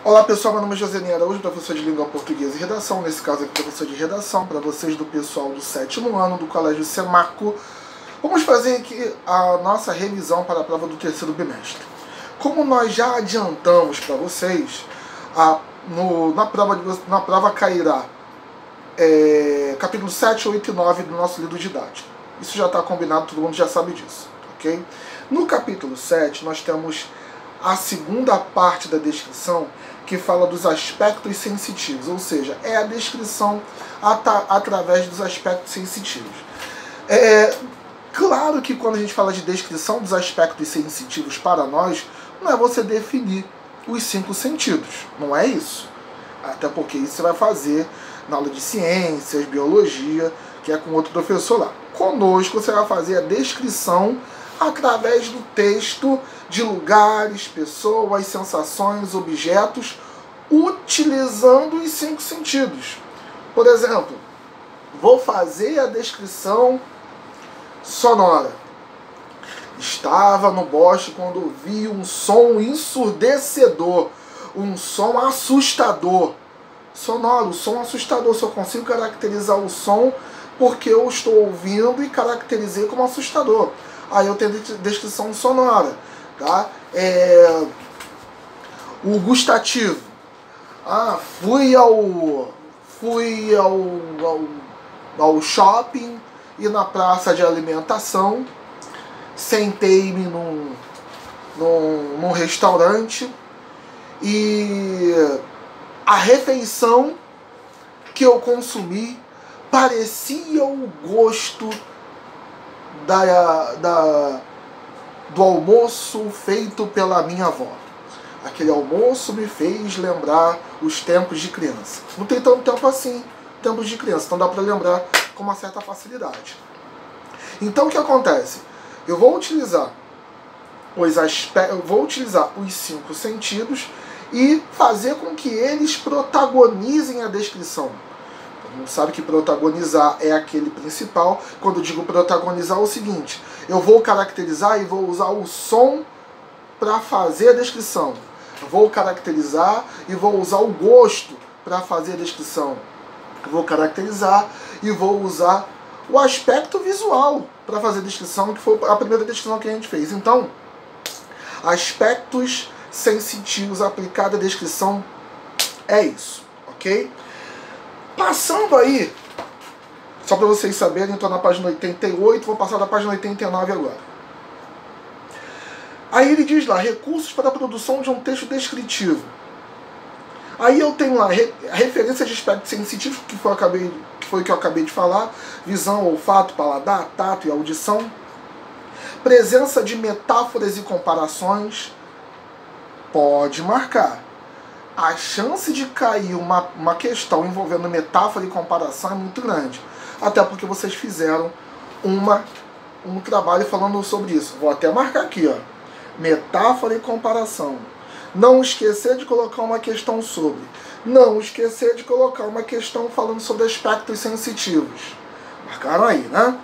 Olá pessoal, meu nome é José Araújo, professor de Língua Portuguesa e Redação, nesse caso aqui professor de Redação, para vocês do pessoal do 7º ano do Colégio Semarco. Vamos fazer aqui a nossa revisão para a prova do 3º bimestre. Como nós já adiantamos para vocês, na prova cairá capítulo 7, 8 e 9 do nosso livro didático. Isso já está combinado, todo mundo já sabe disso, ok? No capítulo 7 nós temos a segunda parte da descrição, que fala dos aspectos sensitivos, ou seja, é a descrição através dos aspectos sensitivos. Claro que quando a gente fala de descrição dos aspectos sensitivos para nós, não é você definir os 5 sentidos, não é isso. Até porque isso você vai fazer na aula de ciências, biologia, que é com outro professor lá. Conosco você vai fazer a descrição através do texto de lugares, pessoas, sensações, objetos, utilizando os 5 sentidos. Por exemplo, vou fazer a descrição sonora. Estava no bosque quando ouvi um som ensurdecedor, um som assustador. Sonoro, o som assustador, só consigo caracterizar o som porque eu estou ouvindo e caracterizei como assustador. Aí eu tenho descrição sonora, tá? O gustativo. Fui ao shopping e na praça de alimentação, sentei-me num restaurante e a refeição que eu consumi parecia o gosto do almoço feito pela minha avó. Aquele almoço me fez lembrar os tempos de criança. Não tem tanto tempo assim, tempos de criança, então dá para lembrar com uma certa facilidade. Então o que acontece? Eu vou utilizar os 5 sentidos e fazer com que eles protagonizem a descrição. Todo mundo sabe que protagonizar é aquele principal. Quando eu digo protagonizar é o seguinte: eu vou caracterizar e vou usar o som para fazer a descrição. Eu vou caracterizar e vou usar o gosto para fazer a descrição. Eu vou caracterizar e vou usar o aspecto visual para fazer a descrição, que foi a primeira descrição que a gente fez. Então, aspectos sensitivos aplicado à descrição é isso, ok? Passando aí, só para vocês saberem, estou na página 88, vou passar da página 89 agora. Aí ele diz lá, recursos para a produção de um texto descritivo. Aí eu tenho lá a referência de aspectos sensitivos, que foi o que eu acabei de falar, visão, olfato, paladar, tato e audição. Presença de metáforas e comparações, pode marcar. A chance de cair uma questão envolvendo metáfora e comparação é muito grande. Até porque vocês fizeram um trabalho falando sobre isso. Vou até marcar aqui, ó. Metáfora e comparação. Não esquecer de colocar uma questão sobre. Não esquecer de colocar uma questão falando sobre aspectos sensitivos. Marcaram aí, né?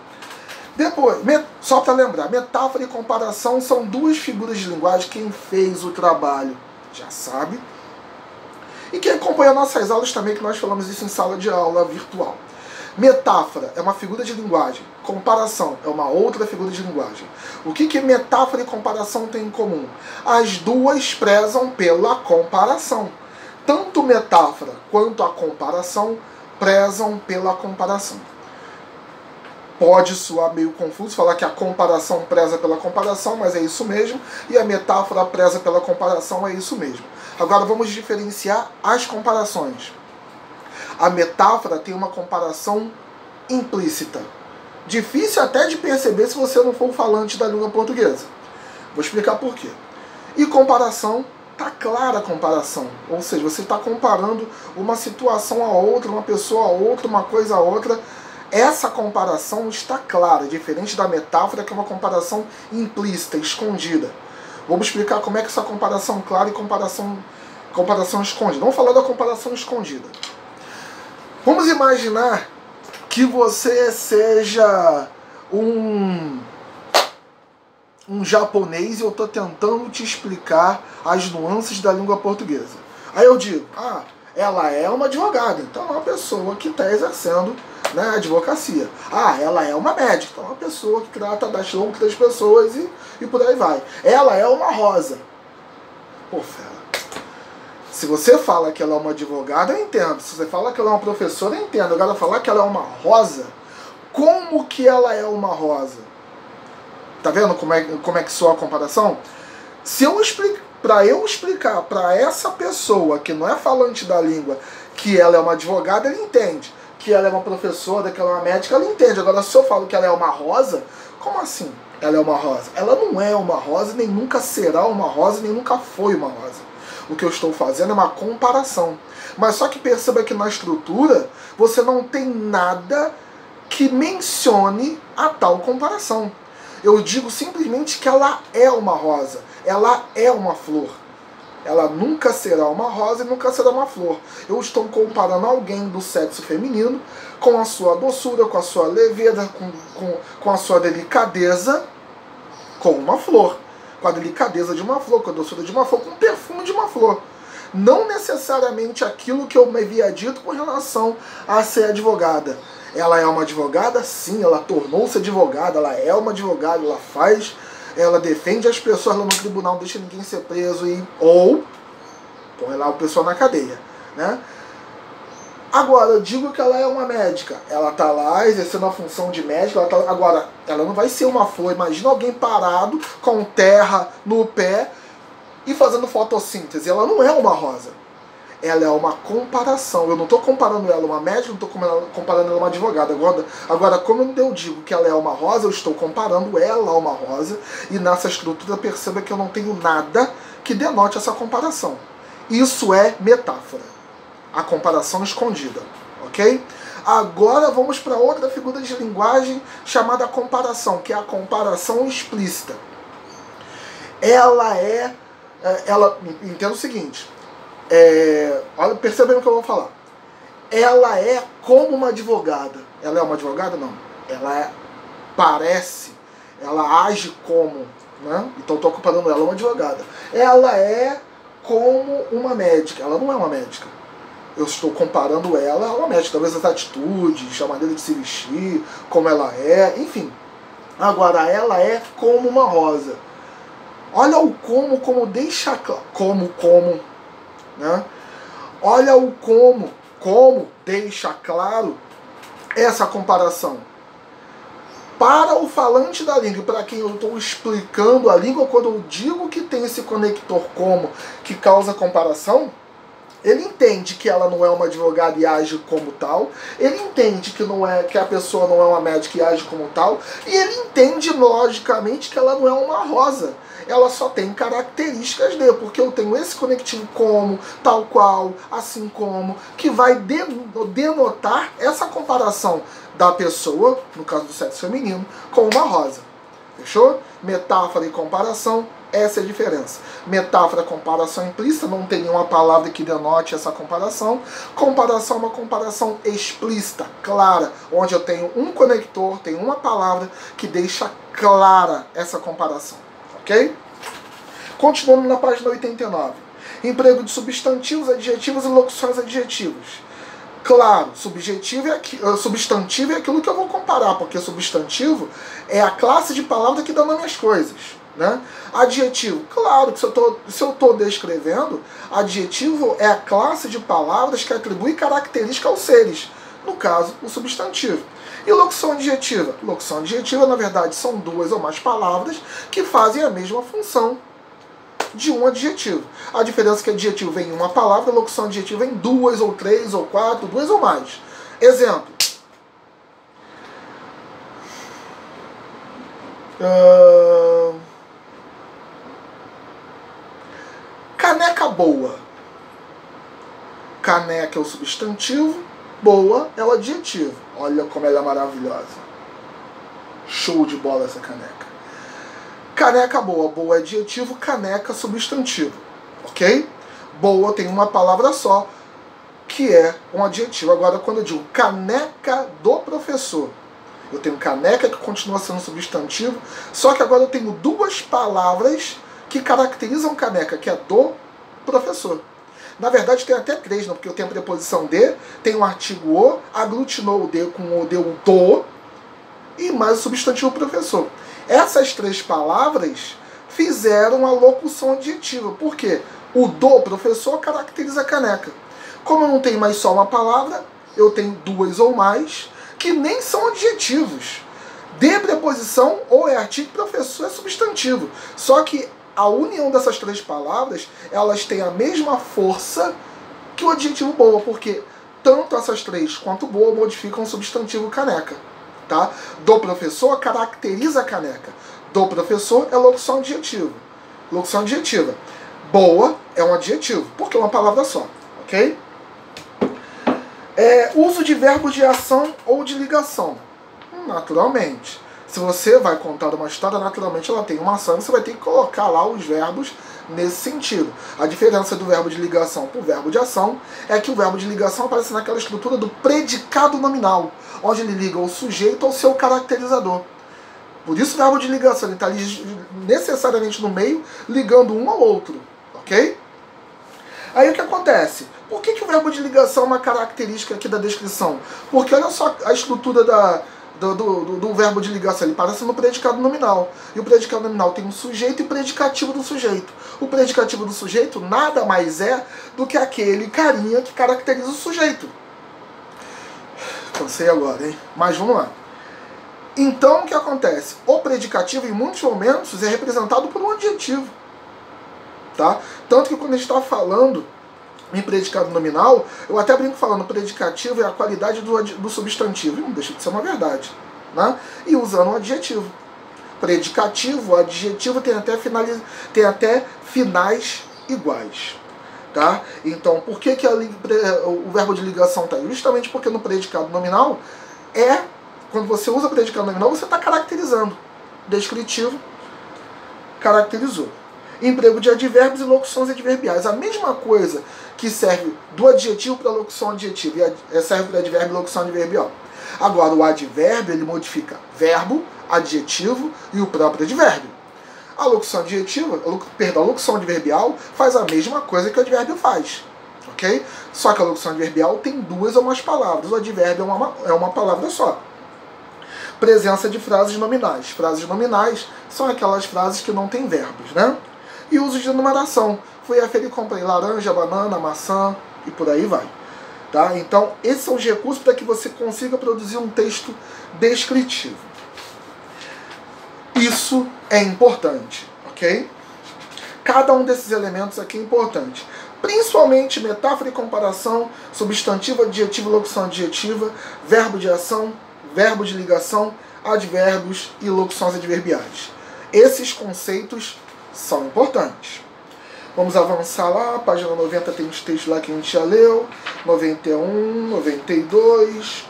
Depois, só para lembrar, metáfora e comparação são 2 figuras de linguagem. Quem fez o trabalho já sabe. E quem acompanha nossas aulas também, que nós falamos isso em sala de aula virtual. Metáfora é uma figura de linguagem. Comparação é uma outra figura de linguagem. O que metáfora e comparação têm em comum? As duas prezam pela comparação. Tanto metáfora quanto a comparação prezam pela comparação. Pode soar meio confuso falar que a comparação preza pela comparação, mas é isso mesmo. E a metáfora preza pela comparação, é isso mesmo. Agora vamos diferenciar as comparações. A metáfora tem uma comparação implícita. Difícil até de perceber se você não for falante da língua portuguesa. Vou explicar por quê. E comparação, tá clara a comparação. Ou seja, você está comparando uma situação a outra, uma pessoa a outra, uma coisa a outra. Essa comparação está clara, diferente da metáfora, que é uma comparação implícita, escondida. Vamos explicar como é que essa comparação clara e comparação escondida. Vamos falar da comparação escondida. Vamos imaginar que você seja um japonês e eu estou tentando te explicar as nuances da língua portuguesa. Aí eu digo, ela é uma advogada, então é uma pessoa que está exercendo, né, advocacia. Ela é uma médica, então é uma pessoa que trata das loucas das pessoas e por aí vai. Ela é uma rosa. Pô, fera. Se você fala que ela é uma advogada, eu entendo. Se você fala que ela é uma professora, eu entendo. Agora, falar que ela é uma rosa, como que ela é uma rosa? Tá vendo como é que soa a comparação? Se eu explicar para essa pessoa que não é falante da língua que ela é uma advogada, ele entende. Que ela é uma professora, que ela é uma médica, ela entende. Agora, se eu falo que ela é uma rosa, como assim ela é uma rosa? Ela não é uma rosa, nem nunca será uma rosa, nem nunca foi uma rosa. O que eu estou fazendo é uma comparação. Mas só que perceba que na estrutura você não tem nada que mencione a tal comparação. Eu digo simplesmente que ela é uma rosa. Ela é uma flor. Ela nunca será uma rosa e nunca será uma flor. Eu estou comparando alguém do sexo feminino com a sua doçura, com a sua leveza, com a sua delicadeza, com uma flor. Com a delicadeza de uma flor, com a doçura de uma flor, com o perfume de uma flor. Não necessariamente aquilo que eu me havia dito com relação a ser advogada. Ela é uma advogada? Sim, ela tornou-se advogada, ela é uma advogada, ela defende as pessoas lá no tribunal, não deixa ninguém ser preso ou põe lá o pessoal na cadeia, né? Agora, eu digo que ela é uma médica. Ela está lá exercendo a função de médica. Agora, ela não vai ser uma flor. Imagina alguém parado com terra no pé e fazendo fotossíntese. Ela não é uma rosa. Ela é uma comparação. Eu não estou comparando ela a uma médica, não estou comparando ela a uma advogada. Agora, como eu digo que ela é uma rosa, eu estou comparando ela a uma rosa. E nessa estrutura, perceba que eu não tenho nada que denote essa comparação. Isso é metáfora. A comparação escondida, ok? Agora vamos para outra figura de linguagem chamada comparação, que é a comparação explícita. Entenda o seguinte, olha, perceba bem o que eu vou falar. Ela é como uma advogada. Ela é uma advogada? Não. Ela parece, ela age como, né? Então estou comparando ela a uma advogada. Ela é como uma médica. Ela não é uma médica. Eu estou comparando ela a uma médica, talvez as atitudes, a maneira de se vestir, como ela é, enfim. Agora, ela é como uma rosa. Olha o como deixa claro. Como, né? Olha o como deixa claro essa comparação. Para o falante da língua, para quem eu estou explicando a língua, quando eu digo que tem esse conector como que causa comparação, ele entende que ela não é uma advogada e age como tal. Ele entende que a pessoa não é uma médica e age como tal. E ele entende, logicamente, que ela não é uma rosa. Ela só tem características dele, porque eu tenho esse conectivo como, tal qual, assim como, que vai denotar essa comparação da pessoa, no caso do sexo feminino, com uma rosa. Fechou? Metáfora e comparação. Essa é a diferença. Metáfora, comparação implícita, não tem nenhuma palavra que denote essa comparação. Comparação é uma comparação explícita, clara, onde eu tenho um conector, tenho uma palavra que deixa clara essa comparação. Ok? Continuando na página 89. Emprego de substantivos, adjetivos e locuções adjetivos. Claro, substantivo é aquilo que eu vou comparar, porque substantivo é a classe de palavra que dá nome às coisas. Né? Adjetivo, claro que se eu estou descrevendo, adjetivo é a classe de palavras que atribui característica aos seres, no caso, o substantivo. E locução adjetiva? Locução adjetiva, na verdade, são duas ou mais palavras que fazem a mesma função de um adjetivo. A diferença é que adjetivo vem em uma palavra, locução adjetiva vem em duas ou três ou quatro, duas ou mais. Exemplo. Caneca boa. Caneca é o substantivo, boa é o adjetivo. Olha como ela é maravilhosa. Show de bola essa caneca. Caneca boa, boa é adjetivo, caneca substantivo. Ok? Boa tem uma palavra só, que é um adjetivo. Agora, quando eu digo caneca do professor, eu tenho caneca que continua sendo substantivo, só que agora eu tenho duas palavras que caracterizam caneca, que é do professor. Na verdade tem até três, não, porque eu tenho a preposição de, tem o artigo o, aglutinou o de com o de, o do, e mais o substantivo professor. Essas três palavras fizeram a locução adjetiva. Por quê? O do professor caracteriza a caneca. Como eu não tenho mais só uma palavra, eu tenho duas ou mais, que nem são adjetivos. De preposição ou é artigo, professor é substantivo. Só que a união dessas três palavras, elas têm a mesma força que o adjetivo boa, porque tanto essas três quanto boa modificam o substantivo caneca. Tá? Do professor caracteriza a caneca. Do professor é locução adjetiva. Locução adjetiva. Boa é um adjetivo, porque é uma palavra só. Ok? Uso de verbos de ação ou de ligação. Naturalmente. Se você vai contar uma história, naturalmente ela tem uma ação, você vai ter que colocar lá os verbos nesse sentido. A diferença do verbo de ligação para o verbo de ação é que o verbo de ligação aparece naquela estrutura do predicado nominal, onde ele liga o sujeito ao seu caracterizador. Por isso o verbo de ligação está ali necessariamente no meio, ligando um ao outro. Ok? Aí o que acontece? Por que o verbo de ligação é uma característica aqui da descrição? Porque olha só a estrutura do verbo de ligação, ele parece no predicado nominal. E o predicado nominal tem um sujeito e predicativo do sujeito. O predicativo do sujeito nada mais é do que aquele carinha que caracteriza o sujeito. Cansei agora, hein? Mas vamos lá. Então, o que acontece? O predicativo, em muitos momentos, é representado por um adjetivo. Tá? Tanto que quando a gente está falando em predicado nominal, eu até brinco falando predicativo é a qualidade do substantivo. Não deixa de ser uma verdade. Né? E usando um adjetivo. Predicativo, adjetivo tem até finais iguais. Tá? Então, por que o verbo de ligação está aí? Justamente porque no predicado nominal, quando você usa predicado nominal, você está caracterizando. Descritivo, caracterizou. Emprego de advérbios e locuções adverbiais. A mesma coisa que serve do adjetivo para a locução adjetiva e serve para advérbio e locução adverbial. Agora, o advérbio, ele modifica verbo, adjetivo e o próprio advérbio. A locução adjetiva, a locução adverbial faz a mesma coisa que o advérbio faz. Ok? Só que a locução adverbial tem duas ou mais palavras. O advérbio é uma palavra só. Presença de frases nominais. Frases nominais são aquelas frases que não têm verbos, né? E uso de enumeração. Fui a feira e comprei laranja, banana, maçã e por aí vai. Tá? Então, esses são os recursos para que você consiga produzir um texto descritivo. Isso é importante, ok? Cada um desses elementos aqui é importante. Principalmente metáfora e comparação, substantivo, adjetivo, locução adjetiva, verbo de ação, verbo de ligação, advérbios e locuções adverbiais. Esses conceitos são importantes. Vamos avançar lá, página 90 tem os textos lá que a gente já leu, 91, 92,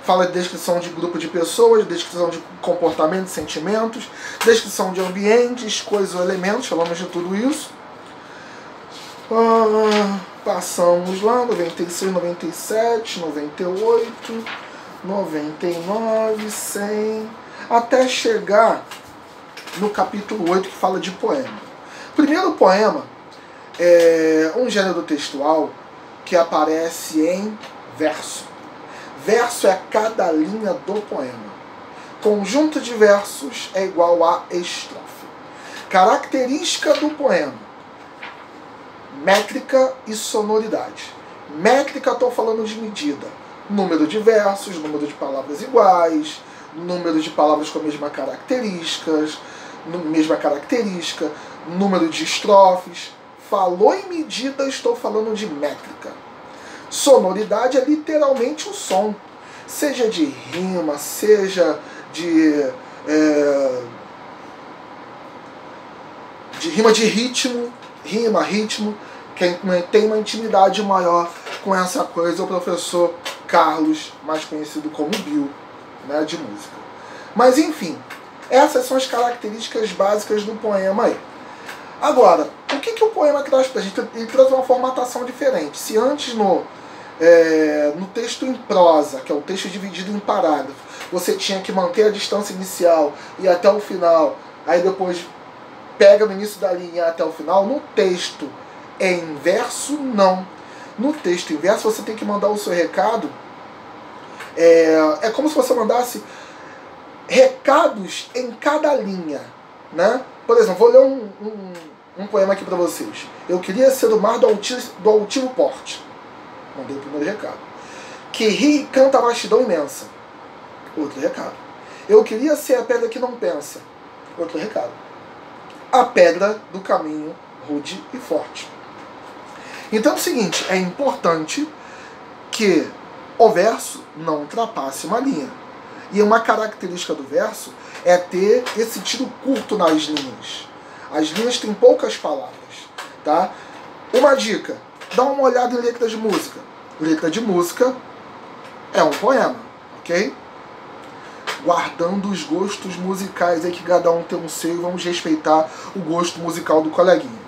fala de descrição de grupo de pessoas, descrição de comportamentos, sentimentos, descrição de ambientes, coisas ou elementos, falamos de tudo isso. Passamos lá, 96, 97, 98, 99, 100, até chegar no capítulo 8 que fala de poema. Primeiro poema é um gênero textual que aparece em verso. Verso é cada linha do poema. Conjunto de versos é igual a estrofe. Característica do poema: métrica e sonoridade. Métrica, estou falando de medida. Número de versos, número de palavras iguais, número de palavras com a mesma característica, número de estrofes. Falou em medida, estou falando de métrica. Sonoridade é literalmente o som. Seja de rima, seja de rima de ritmo, ritmo. Quem tem uma intimidade maior com essa coisa é o professor Carlos, mais conhecido como Bill, né, de música. Mas enfim, essas são as características básicas do poema aí. Agora, o que o poema traz pra gente? Ele traz uma formatação diferente. Se antes no texto em prosa, que é o texto dividido em parágrafo, você tinha que manter a distância inicial e até o final, aí depois pega no início da linha até o final, no texto É em verso? Não. No texto em verso você tem que mandar o seu recado. É como se você mandasse recados em cada linha, né? Por exemplo, vou ler um poema aqui para vocês. Eu queria ser o mar do altivo porte. Mandei o primeiro recado. Que ri e canta a vastidão imensa. Outro recado. Eu queria ser a pedra que não pensa. Outro recado. A pedra do caminho rude e forte. Então é o seguinte, é importante que o verso não ultrapasse uma linha. E uma característica do verso é ter esse tiro curto nas linhas. As linhas têm poucas palavras, tá? Uma dica, dá uma olhada em letra de música. Letra de música é um poema, ok? Guardando os gostos musicais aí, que cada um tem um seu, vamos respeitar o gosto musical do coleguinha.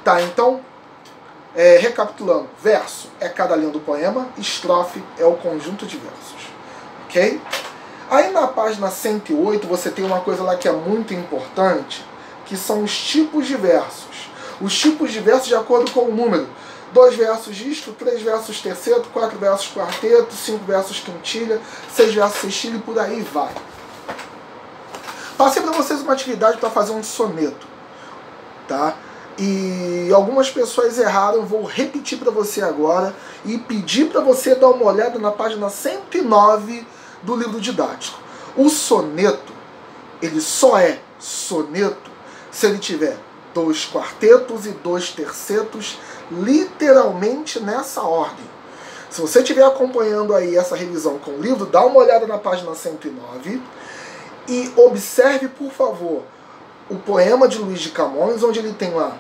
Tá, então, recapitulando, verso é cada linha do poema, estrofe é o conjunto de versos, ok? Aí na página 108 você tem uma coisa lá que é muito importante, que são os tipos de versos. Os tipos de versos de acordo com o número. 2 versos disto, 3 versos terceto, 4 versos quarteto, 5 versos quintilha, 6 versos sextilha e por aí vai. Passei para vocês uma atividade para fazer um soneto, tá? E algumas pessoas erraram, eu vou repetir para você agora e pedir para você dar uma olhada na página 109 do livro didático. O soneto, ele só é soneto se ele tiver 2 quartetos e 2 tercetos, literalmente nessa ordem. Se você estiver acompanhando aí essa revisão com o livro, dá uma olhada na página 109 e observe, por favor, o poema de Luís de Camões, onde ele tem lá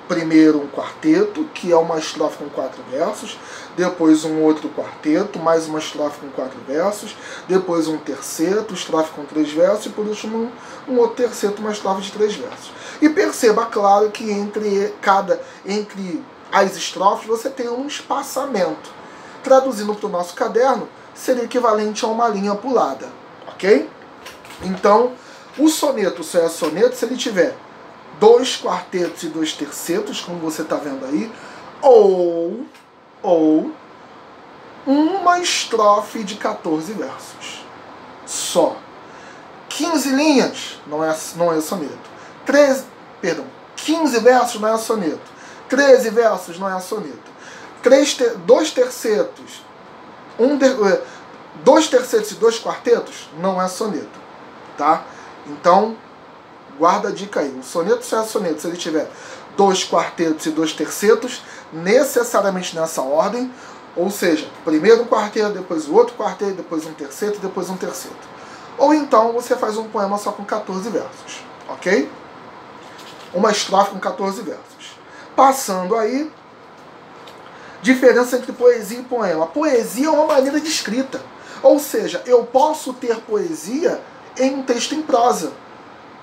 primeiro um quarteto, que é uma estrofe com 4 versos, depois um outro quarteto, mais uma estrofe com 4 versos, depois um terceto, estrofe com 3 versos, e por último um outro terceto, uma estrofe de 3 versos. E perceba, claro, que entre as estrofes você tem um espaçamento. Traduzindo para o nosso caderno, seria equivalente a uma linha pulada, ok? Então, o soneto só é soneto se ele tiver 2 quartetos e 2 tercetos, como você está vendo aí, ou uma estrofe de 14 versos. Só. 15 linhas não é soneto. 15 versos não é soneto. 13 versos não é soneto. 2 tercetos, 2 tercetos e 2 quartetos não é soneto, tá? Então, guarda a dica aí. O soneto só é soneto se ele tiver 2 quartetos e 2 tercetos, necessariamente nessa ordem, ou seja, primeiro um quarteto, depois o outro quarteto, depois um terceto, depois um terceto. Ou então você faz um poema só com 14 versos, ok? Uma estrofe com 14 versos. Passando aí, diferença entre poesia e poema. Poesia é uma maneira de escrita. Ou seja, eu posso ter poesia em um texto em prosa,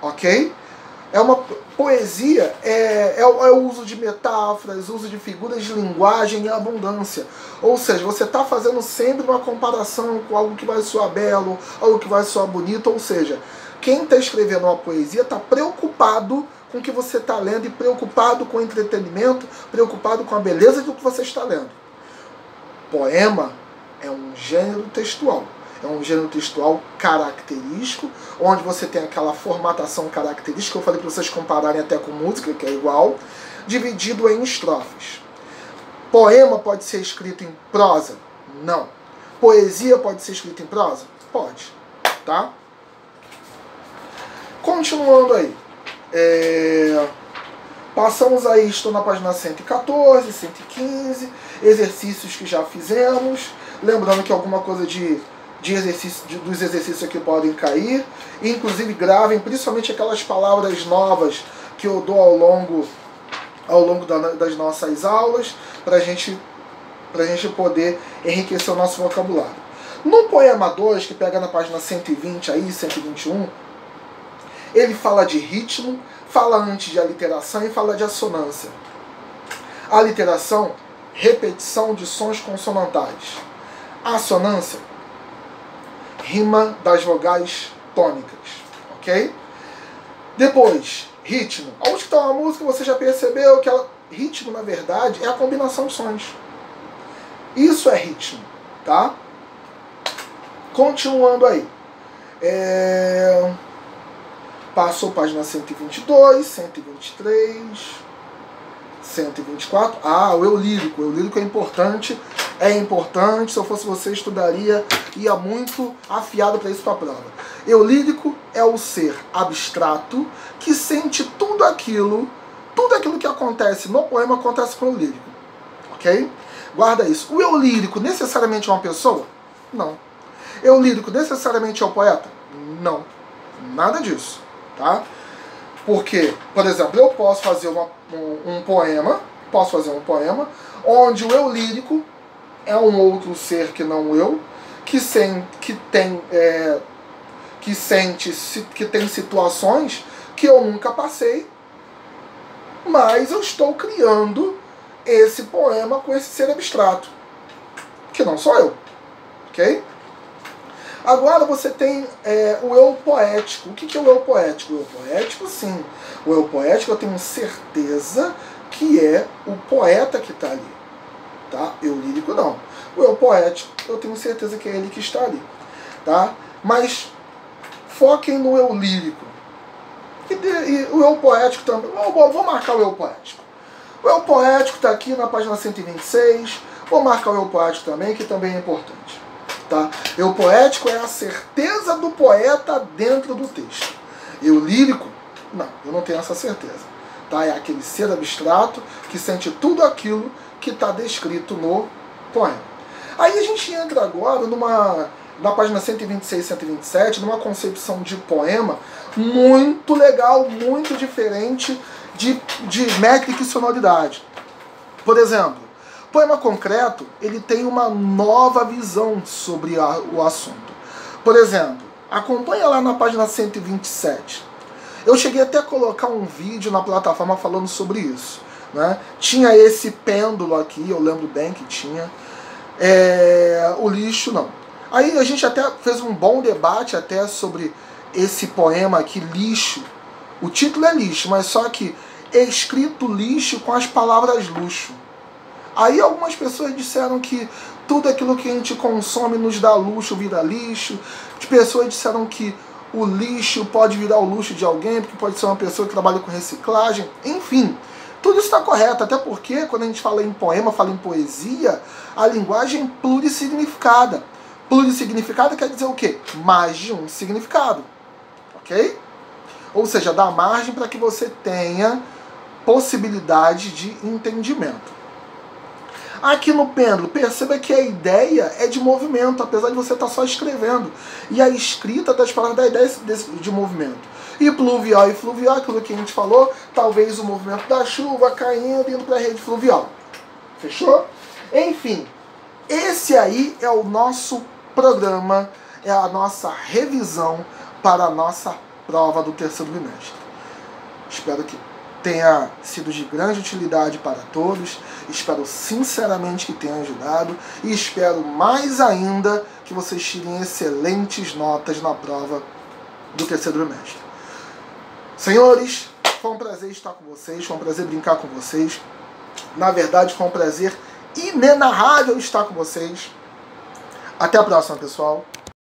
ok? Poesia é o uso de metáforas, uso de figuras de linguagem em abundância. Ou seja, você está fazendo sempre uma comparação com algo que vai soar belo, algo que vai soar bonito. Ou seja, quem está escrevendo uma poesia está preocupado com o que você está lendo e preocupado com o entretenimento, preocupado com a beleza do que você está lendo. Poema é um gênero textual. É um gênero textual característico, onde você tem aquela formatação característica, eu falei para vocês compararem até com música, que é igual, dividido em estrofes. Poema pode ser escrito em prosa? Não. Poesia pode ser escrita em prosa? Pode. Tá? Continuando aí. Passamos aí, estou na página 114, 115, exercícios que já fizemos. Lembrando que alguma coisa dos exercícios aqui podem cair. Inclusive gravem, principalmente aquelas palavras novas que eu dou ao longo das nossas aulas, para a gente poder enriquecer o nosso vocabulário. No poema 2, que pega na página 120 aí, 121, ele fala de ritmo, fala antes de aliteração e fala de assonância. Aliteração, repetição de sons consonantais. Assonância, rima das vogais tônicas, ok? Depois, ritmo. Aonde está uma música, você já percebeu que ela Ritmo, na verdade, é a combinação de sons. Isso é ritmo, tá? Continuando aí. Passou página 122, 123, 124. Ah, o eu lírico. O eu lírico é importante. É importante. Se eu fosse você, estudaria. Ia muito afiado para isso para a prova. Eu lírico é o ser abstrato que sente tudo aquilo que acontece no poema acontece com o eu lírico. Ok? Guarda isso. O eu lírico necessariamente é uma pessoa? Não. Eu lírico necessariamente é o poeta? Não. Nada disso. Tá? Porque, por exemplo, eu posso fazer um poema, onde o eu lírico é um outro ser que não eu, que tem situações que eu nunca passei, mas eu estou criando esse poema com esse ser abstrato, que não sou eu. Ok? Agora você tem o eu poético. O que é o eu poético? O eu poético, sim. O eu poético eu tenho certeza que é o poeta que está ali. Tá? Eu lírico não. O eu poético eu tenho certeza que é ele que está ali. Tá? Mas foquem no eu lírico. E o eu poético também. Vou marcar o eu poético. O eu poético está aqui na página 126. Vou marcar o eu poético também, que também é importante. Tá? Eu poético é a certeza do poeta dentro do texto. Eu lírico, não, eu não tenho essa certeza. Tá? É aquele ser abstrato que sente tudo aquilo que está descrito no poema. Aí a gente entra agora na página 126 e 127, numa concepção de poema muito legal, muito diferente de métrica e sonoridade. Por exemplo, poema concreto, ele tem uma nova visão sobre o assunto. Por exemplo, acompanha lá na página 127. Eu cheguei até a colocar um vídeo na plataforma falando sobre isso. Né? Tinha esse pêndulo aqui, eu lembro bem que tinha. O lixo, não. Aí a gente até fez um bom debate até sobre esse poema aqui, lixo. O título é lixo, mas só que é escrito lixo com as palavras luxo. Aí algumas pessoas disseram que tudo aquilo que a gente consome nos dá luxo, vira lixo. As pessoas disseram que o lixo pode virar o luxo de alguém, porque pode ser uma pessoa que trabalha com reciclagem. Enfim, tudo isso está correto, até porque quando a gente fala em poema, fala em poesia, a linguagem é plurissignificada. Plurissignificada quer dizer o quê? Mais de um significado. Ok? Ou seja, dá margem para que você tenha possibilidade de entendimento. Aqui no pêndulo, perceba que a ideia é de movimento, apesar de você estar só escrevendo. E a escrita das palavras dá ideia de movimento. E pluvial e fluvial, aquilo que a gente falou, talvez o movimento da chuva caindo e indo para a rede fluvial. Fechou? Enfim, esse aí é o nosso programa, é a nossa revisão para a nossa prova do terceiro bimestre. Espero que tenha sido de grande utilidade para todos. Espero sinceramente que tenha ajudado. E espero mais ainda que vocês tirem excelentes notas na prova do terceiro bimestre. Senhores, foi um prazer estar com vocês. Foi um prazer brincar com vocês. Na verdade, foi um prazer inenarrável estar com vocês. Até a próxima, pessoal.